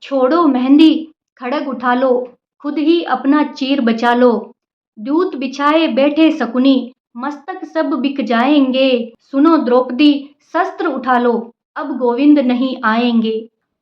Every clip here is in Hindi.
छोड़ो मेहंदी, खड़ग उठा लो, खुद ही अपना चीर बचा लो। दूत बिछाए बैठे शकुनी, मस्तक सब बिक जाएंगे। सुनो द्रौपदी, शस्त्र उठा लो, अब गोविंद नहीं आएंगे।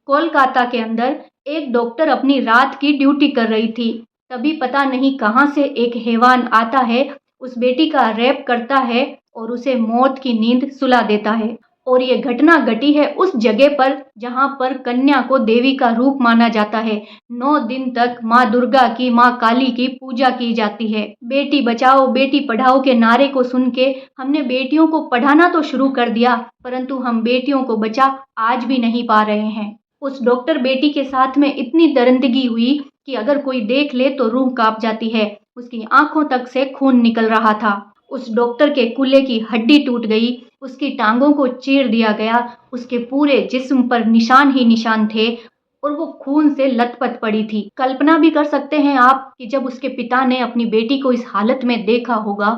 कोलकाता के अंदर एक डॉक्टर अपनी रात की ड्यूटी कर रही थी। तभी पता नहीं कहाँ से एक हैवान आता है, उस बेटी का रेप करता है और उसे मौत की नींद सुला देता है। और ये घटना घटी है उस जगह पर जहाँ पर कन्या को देवी का रूप माना जाता है। 9 दिन तक माँ दुर्गा की, माँ काली की पूजा की जाती है। बेटी बचाओ बेटी पढ़ाओ के नारे को सुन के हमने बेटियों को पढ़ाना तो शुरू कर दिया, परंतु हम बेटियों को बचा आज भी नहीं पा रहे हैं। उस डॉक्टर बेटी के साथ में इतनी दरिंदगी हुई कि अगर कोई देख ले तो रूह कांप जाती है। उसकी आंखों तक से खून निकल रहा था। उस डॉक्टर के कूल्हे की हड्डी टूट गई, उसकी टांगों को चीर दिया गया, उसके पूरे जिस्म पर निशान ही निशान थे और वो खून से लथपथ पड़ी थी। कल्पना भी कर सकते हैं आप कि जब उसके पिता ने अपनी बेटी को इस हालत में देखा होगा,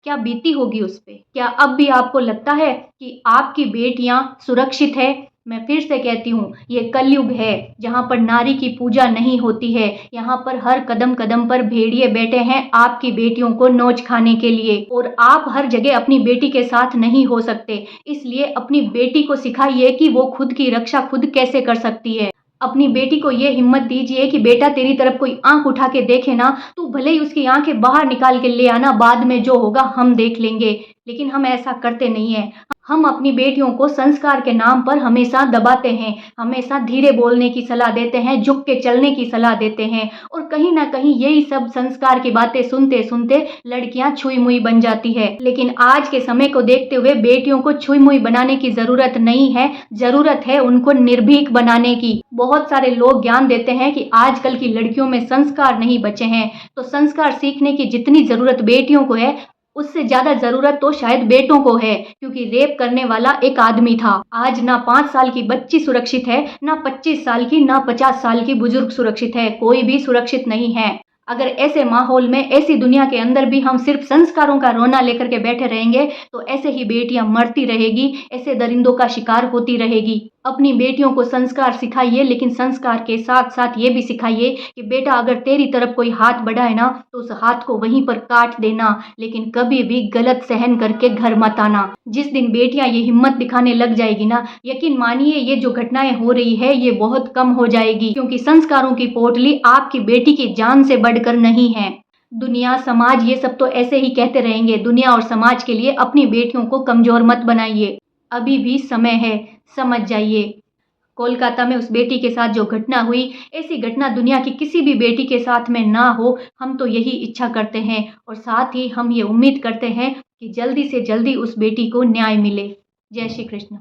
क्या बीती होगी उस पे। क्या अब भी आपको लगता है कि आपकी बेटियां सुरक्षित है? मैं फिर से कहती हूँ, ये कलयुग है जहाँ पर नारी की पूजा नहीं होती है। यहाँ पर हर कदम कदम पर भेड़िए बैठे हैं आपकी बेटियों को नोच खाने के लिए, और आप हर जगह अपनी बेटी के साथ नहीं हो सकते। इसलिए अपनी बेटी को सिखाइए कि वो खुद की रक्षा खुद कैसे कर सकती है। अपनी बेटी को ये हिम्मत दीजिए कि बेटा तेरी तरफ कोई आंख उठा के देखे ना, तू भले ही उसकी आंखें बाहर निकाल के ले आना, बाद में जो होगा हम देख लेंगे। लेकिन हम ऐसा करते नहीं है। हम अपनी बेटियों को संस्कार के नाम पर हमेशा दबाते हैं, हमेशा धीरे बोलने की सलाह देते हैं, झुक के चलने की सलाह देते हैं, और कहीं ना कहीं यही सब संस्कार की बातें सुनते सुनते लड़कियां छुई मुई बन जाती है। लेकिन आज के समय को देखते हुए बेटियों को छुई मुई बनाने की जरूरत नहीं है, जरूरत है उनको निर्भीक बनाने की। बहुत सारे लोग ज्ञान देते हैं कि आजकल की लड़कियों में संस्कार नहीं बचे हैं, तो संस्कार सीखने की जितनी जरूरत बेटियों को है, उससे ज्यादा जरूरत तो शायद बेटों को है, क्योंकि रेप करने वाला एक आदमी था। आज ना 5 साल की बच्ची सुरक्षित है, ना 25 साल की, ना 50 साल की बुजुर्ग सुरक्षित है, कोई भी सुरक्षित नहीं है। अगर ऐसे माहौल में, ऐसी दुनिया के अंदर भी हम सिर्फ संस्कारों का रोना लेकर के बैठे रहेंगे तो ऐसे ही बेटियां मरती रहेगी, ऐसे दरिंदों का शिकार होती रहेगी। अपनी बेटियों को संस्कार सिखाइए, लेकिन संस्कार के साथ साथ ये भी सिखाइए कि बेटा अगर तेरी तरफ कोई हाथ बढ़ाए ना तो उस हाथ को वहीं पर काट देना, लेकिन कभी भी गलत सहन करके घर मत आना। जिस दिन बेटियां ये हिम्मत दिखाने लग जाएगी ना, यकीन मानिए ये जो घटनाएं हो रही है ये बहुत कम हो जाएगी, क्योंकि संस्कारों की पोटली आपकी बेटी की जान से बढ़कर नहीं है। दुनिया समाज ये सब तो ऐसे ही कहते रहेंगे। दुनिया और समाज के लिए अपनी बेटियों को कमजोर मत बनाइए, अभी भी समय है, समझ जाइए। कोलकाता में उस बेटी के साथ जो घटना हुई, ऐसी घटना दुनिया की किसी भी बेटी के साथ में ना हो, हम तो यही इच्छा करते हैं, और साथ ही हम ये उम्मीद करते हैं कि जल्दी से जल्दी उस बेटी को न्याय मिले। जय श्री कृष्ण।